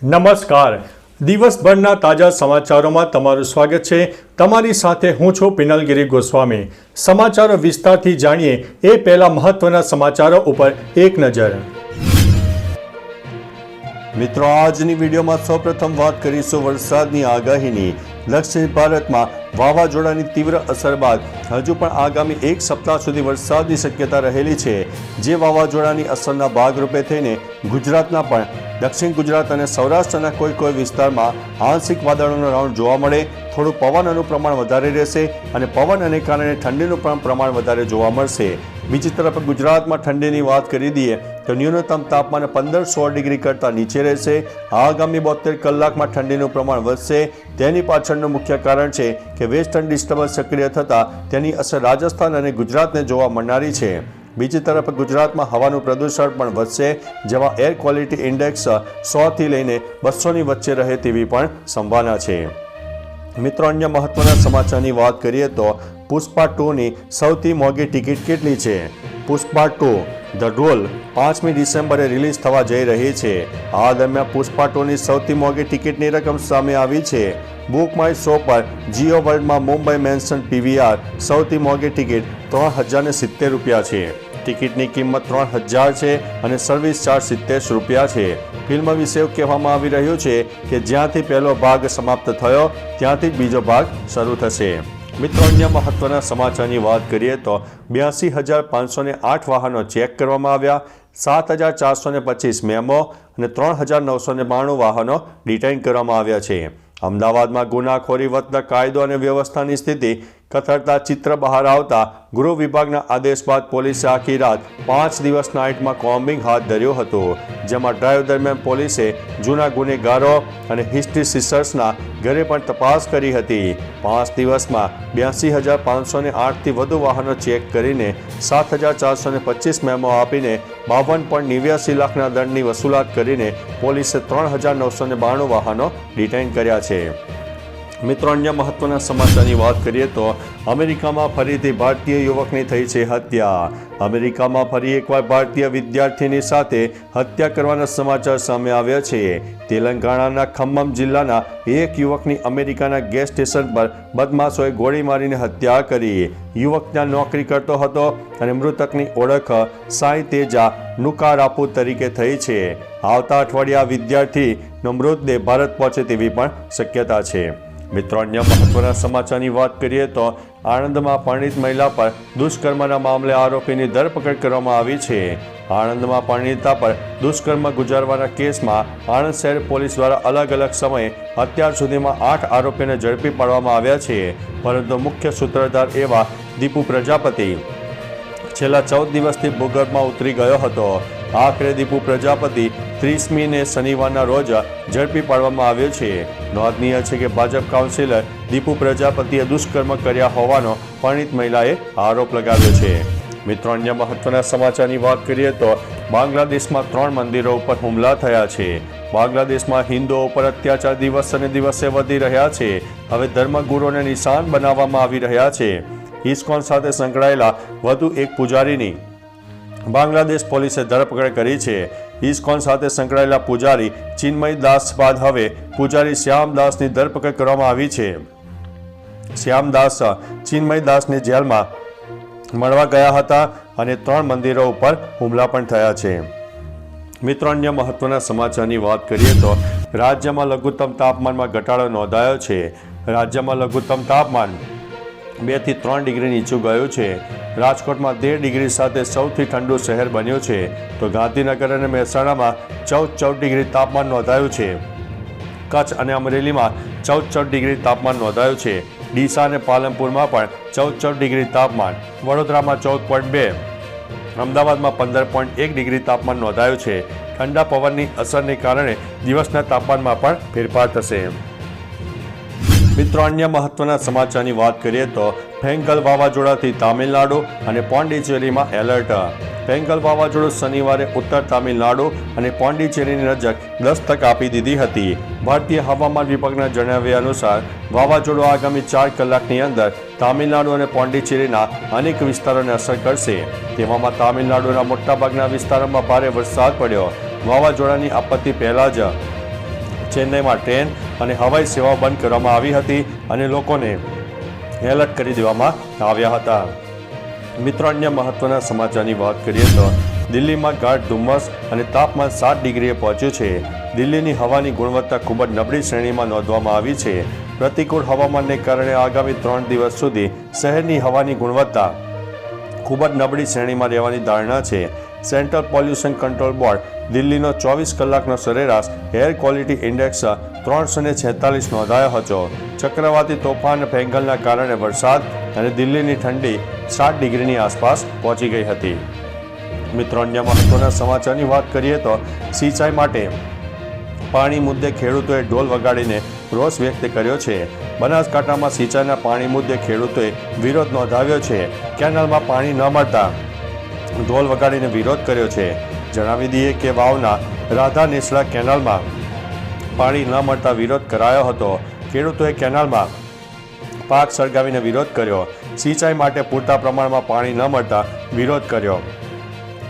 નમસ્કાર. દિવસભરના તાજા સમાચારોમાં તમારું સ્વાગત છે. તમારી સાથે હું છું પિનલગીરી ગોસ્વામી. સમાચારો વિસ્તારથી જાણીએ એ પહેલા મહત્વના સમાચારો ઉપર એક નજર. મિત્રો, આજની વિડીયોમાં સૌપ્રથમ વાત કરીશું વરસાદની આગાહીની. દક્ષિણ ભારતમાં વાવાઝોડાની તીવ્ર અસર બાદ હજુ પણ આગામી એક સપ્તાહ સુધી વરસાદની શક્યતા રહેલી છે. જે વાવાઝોડાની અસરના ભાગરૂપે થઈને ગુજરાતના પણ દક્ષિણ ગુજરાત અને સૌરાષ્ટ્રના કોઈ વિસ્તારમાં આંશિક વાદળોનો રાઉન્ડ જોવા મળે. થોડું પવનનું પ્રમાણ વધારે રહેશે અને પવનને કારણે ઠંડીનું પણ પ્રમાણ વધારે જોવા મળશે. બીજી તરફ ગુજરાતમાં ઠંડીની વાત કરી દઈએ તો ન્યૂનતમ તાપમાન 15-16 ડિગ્રી કરતાં નીચે રહેશે. આગામી 72 કલાકમાં ઠંડીનું પ્રમાણ વધશે. તેની પાછળનું મુખ્ય કારણ છે કે વેસ્ટર્ન ડિસ્ટર્બન્સ સક્રિય થતાં તેની અસર રાજસ્થાન અને ગુજરાતને જોવા મળનારી છે. બીજી તરફ ગુજરાતમાં હવાનું પ્રદૂષણ પણ વધશે, જેમાં એર ક્વોલિટી ઇન્ડેક્સ 100થી લઈને 200ની વચ્ચે રહે તેવી પણ સંભાવના છે. મિત્રો, અન્ય મહત્વના સમાચારની વાત કરીએ તો પુષ્પા 2ની સૌથી મોંઘી ટિકિટ કેટલી છે? પુષ્પા 2 ધ રોલ 5મી ડિસેમ્બરે રિલીઝ થવા જઈ રહી છે. આ દરમિયાન પુષ્પા 2ની સૌથી મોંઘી ટિકિટની રકમ સામે આવી છે. બુક માય શો પર જીઓ વર્લ્ડમાં મુંબઈ મેન્શન પીવીઆર સૌથી મોંઘી ટિકિટ ₹3070 છે. ટિકિટની કિંમત 3000 છે અને સર્વિસ ચાર્જ ₹70 છે. ફિલ્મ વિશે કહેવામાં આવી રહ્યું છે કે જ્યાંથી પહેલો ભાગ સમાપ્ત થયો ત્યાંથી જ બીજો ભાગ શરૂ થશે. મિત્રો, અન્ય મહત્વના સમાચારની વાત કરીએ તો 82,508 વાહનો ચેક કરવામાં આવ્યા, 7,425 મેમો અને 3,992 વાહનો ડિટેઇન કરવામાં આવ્યા છે. અમદાવાદમાં ગુનાખોરી વધતા કાયદો અને વ્યવસ્થાની સ્થિતિ કથળતા ચિત્ર બહાર આવતા ગૃહ વિભાગના આદેશ બાદ પોલીસે આખી રાત 5 દિવસ નાઇટમાં કોમ્બિંગ હાથ ધર્યું હતું. જેમાં ડ્રાઈવ દરમિયાન પોલીસે જૂના ગુનેગારો અને હિસ્ટ્રી સીસર્સના ઘરે પણ તપાસ કરી હતી. 5 દિવસમાં 82,508થી વધુ વાહનો ચેક કરીને 7,425 મેમો આપીને 52.89 લાખના દંડની વસૂલાત કરીને પોલીસે 3,992 વાહનો ડિટેઇન કર્યા છે. મિત્રો, અન્ય મહત્વના સમાચારની વાત કરીએ તો અમેરિકામાં ફરીથી ભારતીય યુવકની થઈ છે હત્યા. અમેરિકામાં ફરી એકવાર ભારતીય વિદ્યાર્થીની સાથે હત્યા કરવાના સમાચાર સામે આવ્યા છે. તેલંગાણાના ખમ્મમ જિલ્લાના એક યુવકની અમેરિકાના ગેસ સ્ટેશન પર બદમાશોએ ગોળી મારીને હત્યા કરી. યુવક ત્યાં નોકરી કરતો હતો અને મૃતકની ઓળખ સાઈ તેજા નુકારાપુ તરીકે થઈ છે. આવતા અઠવાડિયે આ વિદ્યાર્થીનો મૃતદેહ ભારત પહોંચે તેવી પણ શક્યતા છે. મિત્રો, અન્ય મહત્વના સમાચારની વાત કરીએ તો આણંદમાં પરિણીત મહિલા પર દુષ્કર્મના મામલે આરોપીની ધરપકડ કરવામાં આવી છે. આણંદમાં પરિણીતા પર દુષ્કર્મ ગુજારવાના કેસમાં આણંદ શહેર પોલીસ દ્વારા અલગ અલગ સમયે અત્યાર સુધીમાં 8 આરોપીને ઝડપી પાડવામાં આવ્યા છે. પરંતુ મુખ્ય સૂત્રધાર એવા દીપુ પ્રજાપતિ છેલ્લા 14 દિવસથી ભૂગર્ભમાં ઉતરી ગયો હતો. આખરે દીપુ પ્રજાપતિ 30મીને શનિવારના રોજ ઝડપી પાડવામાં આવ્યો છે. નોંધનીય છે કે ભાજપ કાઉન્સિલર દીપુ પ્રજાપતિએ દુષ્કર્મ કર્યા હોવાનો પરિણીત મહિલાએ આરોપ લગાવ્યો છે. મિત્રો, અન્ય મહત્વના સમાચારની વાત કરીએ તો બાંગ્લાદેશમાં 3 મંદિરો ઉપર હુમલા થયા છે. બાંગ્લાદેશમાં હિન્દુઓ ઉપર અત્યાચાર દિવસે ને દિવસે વધી રહ્યા છે. હવે ધર્મગુરુઓને નિશાન બનાવવામાં આવી રહ્યા છે. ઇસ્કોન સાથે સંકળાયેલા વધુ એક પૂજારીની બાંગ્લાદેશ પોલીસે ધરપકડ કરી છે. ઇસ્કોન સાથે સંકળાયેલા પૂજારી ચિન્મય દાસ બાદ હવે પૂજારી શ્યામ દાસની ધરપકડ કરવામાં આવી છે. શ્યામ દાસ ચિન્મય દાસને જેલમાં મળવા ગયા હતા અને 3 મંદિરો ઉપર હુમલા પણ થયા છે. મિત્રો, અન્ય મહત્વના સમાચારની વાત કરીએ તો રાજ્યમાં લઘુત્તમ તાપમાનમાં ઘટાડો નોંધાયો છે. રાજ્યમાં લઘુત્તમ તાપમાન 2 થી 3 ડિગ્રી નીચું ગયું છે. રાજકોટમાં 13 ડિગ્રી સાથે સૌથી ઠંડુ શહેર બન્યું છે, તો ગાંધીનગર અને મહેસાણામાં 14 ડિગ્રી તાપમાન નોંધાયું છે. કચ્છ અને અમરેલીમાં 14 ડિગ્રી તાપમાન નોંધાયું છે. ડીસા અને પાલનપુરમાં પણ 14 ડિગ્રી તાપમાન, વડોદરામાં 14.2, અમદાવાદમાં 15.1 ડિગ્રી તાપમાન નોંધાયું છે. ઠંડા પવનની અસરને કારણે દિવસના તાપમાનમાં પણ ફેરફાર થશે. મિત્રો, અન્ય મહત્વના સમાચારની વાત કરીએ તો ફેંગલ વાવાઝોડાથી તામિલનાડુ અને પોંડિચેરીમાં એલર્ટ. ફેંગલ વાવાઝોડું શનિવારે ઉત્તર તામિલનાડુ અને પોંડિચેરીની નજીક દસ્તક આપી દીધી હતી. ભારતીય હવામાન વિભાગના જણાવ્યા અનુસાર વાવાઝોડું આગામી 4 કલાકની અંદર તામિલનાડુ અને પોંડિચેરીના અનેક વિસ્તારોને અસર કરશે. તેવામાં તામિલનાડુના મોટાભાગના વિસ્તારોમાં ભારે વરસાદ પડ્યો. વાવાઝોડાની આપત્તિ પહેલા જ ચેન્નઈમાં ટ્રેન અને હવાઈ સેવાઓ બંધ કરવામાં આવી હતી અને લોકોને એલર્ટ કરી દેવામાં આવ્યા હતા. મિત્રો, અન્ય મહત્વના સમાચારની વાત કરીએ તો દિલ્હીમાં ગાઢ ધુમ્મસ અને તાપમાન 7 ડિગ્રીએ પહોંચ્યું છે. દિલ્હીની હવાની ગુણવત્તા ખૂબ જ નબળી શ્રેણીમાં નોંધવામાં આવી છે. પ્રતિકૂળ હવામાનને કારણે આગામી 3 દિવસ સુધી શહેરની હવાની ગુણવત્તા ખૂબ જ નબળી શ્રેણીમાં રહેવાની ધારણા છે. સેન્ટ્રલ પોલ્યુશન કંટ્રોલ બોર્ડ દિલ્હીનો 24 કલાકનો સરેરાશ એર ક્વોલિટી ઇન્ડેક્સ 346 નોંધાયો હતો. ચક્રવાતી તોફાન ફેંગલના કારણે વરસાદ અને દિલ્હીની ઠંડી 7 ડિગ્રીની આસપાસ પહોંચી ગઈ હતી. મિત્રો, અન્ય મહત્વના સમાચારની વાત કરીએ તો સિંચાઈ માટે પાણી મુદ્દે ખેડૂતોએ ઢોલ વગાડીને રોષ વ્યક્ત કર્યો છે. બનાસકાંઠામાં સિંચાઈના પાણી મુદ્દે ખેડૂતોએ વિરોધ નોંધાવ્યો છે. કેનાલમાં પાણી ન મળતા ઢોલ વગાડીને વિરોધ કર્યો છે. જણાવી દઈએ કે વાવના રાધા નેસડા કેનાલમાં પાણી ન મળતા વિરોધ કરાયો હતો. ખેડૂતોએ કેનાલમાં પાક સળગાવીને વિરોધ કર્યો. સિંચાઈ માટે પૂરતા પ્રમાણમાં પાણી ન મળતા વિરોધ કર્યો.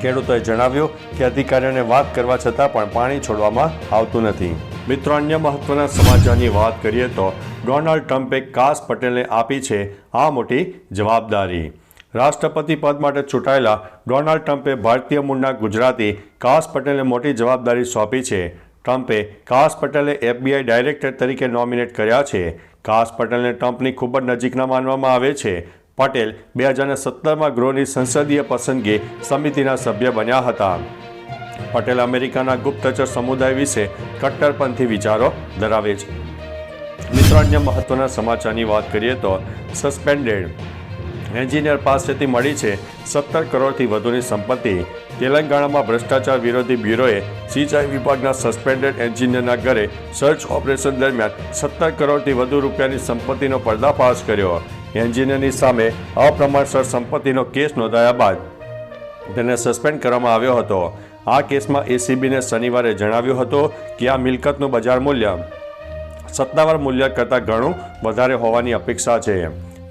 ખેડૂતોએ જણાવ્યું કે અધિકારીઓને વાત કરવા છતાં પણ પાણી છોડવામાં આવતું નથી. મિત્રો, અન્ય મહત્વના સમાચારની વાત કરીએ તો ડોનાલ્ડ ટ્રમ્પે કાસ પટેલને આપી છે આ મોટી જવાબદારી. રાષ્ટ્રપતિ પદ માટે ચૂંટાયેલા ડોનાલ્ડ ટ્રમ્પે ભારતીય મૂળના ગુજરાતી કાસ પટેલને મોટી જવાબદારી સોંપી છે. ટ્રમ્પે કાસ પટેલને FBI ડાયરેક્ટર તરીકે નોમિનેટ કર્યા છે. કાસ પટેલને ટ્રમ્પની ખૂબ જ નજીકના માનવામાં આવે છે. પટેલ 2017માં ગૃહની સંસદીય પસંદગી સમિતિના સભ્ય બન્યા હતા. પટેલ અમેરિકાના ગુપ્તચર સમુદાય વિશે કટ્ટરપંથી વિચારો ધરાવે છે. મિત્રો, અન્ય મહત્વના સમાચારની વાત કરીએ તો સસ્પેન્ડેડ એન્જિનિયર પાસેથી મળી છે 17 કરોડથી વધુની સંપત્તિ. તેલંગાણામાં ભ્રષ્ટાચાર વિરોધી બ્યુરોએ સિંચાઈ વિભાગના સસ્પેન્ડેડ એન્જિનિયરના ઘરે સર્ચ ઓપરેશન દરમિયાન 17 કરોડથી વધુ રૂપિયાની સંપત્તિનો પર્દાફાશ કર્યો. એન્જિનિયરની સામે અપ્રમાણસર સંપત્તિનો કેસ નોંધાયા બાદ તેને સસ્પેન્ડ કરવામાં આવ્યો હતો. આ કેસમાં ACBને શનિવારે જણાવ્યું હતું કે આ મિલકતનું બજાર મૂલ્ય સત્તાવાર મૂલ્ય કરતાં ઘણું વધારે હોવાની અપેક્ષા છે.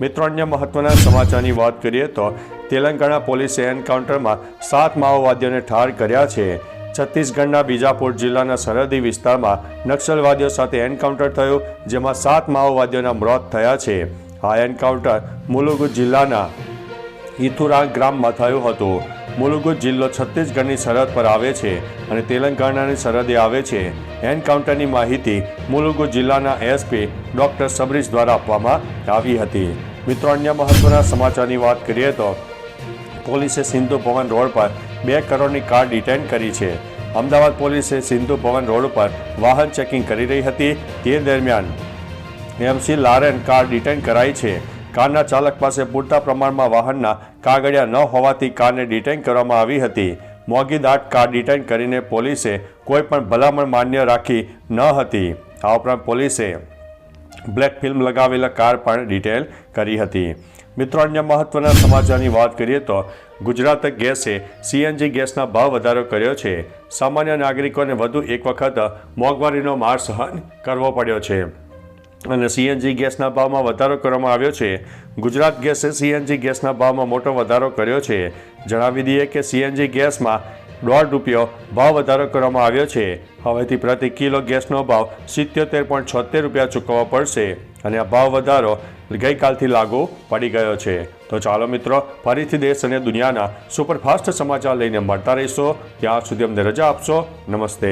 મિત્રો, અન્ય મહત્વના સમાચારની વાત કરીએ તો તેલંગાણા પોલીસે એન્કાઉન્ટરમાં 7 માઓવાદીઓને ઠાર કર્યા છે. છત્તીસગઢના બીજાપુર જિલ્લાના સરહદી વિસ્તારમાં નક્સલવાદીઓ સાથે એન્કાઉન્ટર થયું, જેમાં 7 માઓવાદીઓના મોત થયા છે. આ એન્કાઉન્ટર મુલુગુ જિલ્લાના ઇથુરાંગ ગામમાં થયું હતું. મુલુગુ જિલ્લો છત્તીસગઢની સરહદ પર આવે છે અને તેલંગાણાની સરહદે આવે છે. એન્કાઉન્ટરની માહિતી મુલુગુ જિલ્લાના SP ડોક્ટર સબરીશ દ્વારા આપવામાં આવી હતી. મિત્રો, અન્ય મહત્વના સમાચારની વાત કરીએ તો પોલીસે સિંધુ ભવન રોડ પર 2 કરોડની કાર ડિટેન કરી છે. અમદાવાદ પોલીસે સિંધુ ભવન રોડ પર વાહન ચેકિંગ કરી રહી હતી. તે દરમિયાન MC લારેન કાર ડિટેન કરાઈ છે. કારના ચાલક પાસે પૂરતા પ્રમાણમાં વાહનના કાગળિયા ન હોવાથી કારને ડિટેન કરવામાં આવી હતી. મોંઘીદાટ કાર ડિટેન કરીને પોલીસે કોઈ પણ ભલામણ માન્ય રાખી ન હતી. આ ઉપરાંત પોલીસે બ્લેક ફિલ્મ લગાવેલા કાર પણ ડિટેન કરી હતી. મિત્રો, અન્ય મહત્વના સમાચારની વાત કરીએ તો ગુજરાત ગેસે CNG ગેસના ભાવ વધારો કર્યો છે. સામાન્ય નાગરિકોને વધુ એક વખત મોંઘવારીનો માર સહન કરવો પડ્યો છે અને CNG ગેસના ભાવમાં વધારો કરવામાં આવ્યો છે. ગુજરાત ગેસે CNG ગેસના ભાવમાં મોટો વધારો કર્યો છે. જણાવી દઈએ કે CNG ગેસમાં ₹1.5 ભાવ વધારો કરવામાં આવ્યો છે. હવેથી પ્રતિ કિલો ગેસનો ભાવ 77.76 રૂપિયા ચૂકવવા પડશે અને આ ભાવ વધારો ગઈકાલથી લાગુ પડી ગયો છે. તો ચાલો મિત્રો, ફરીથી દેશ અને દુનિયાના સુપરફાસ્ટ સમાચાર લઈને મળતા રહીશો. ત્યાં સુધી અમને રજા આપશો. નમસ્તે.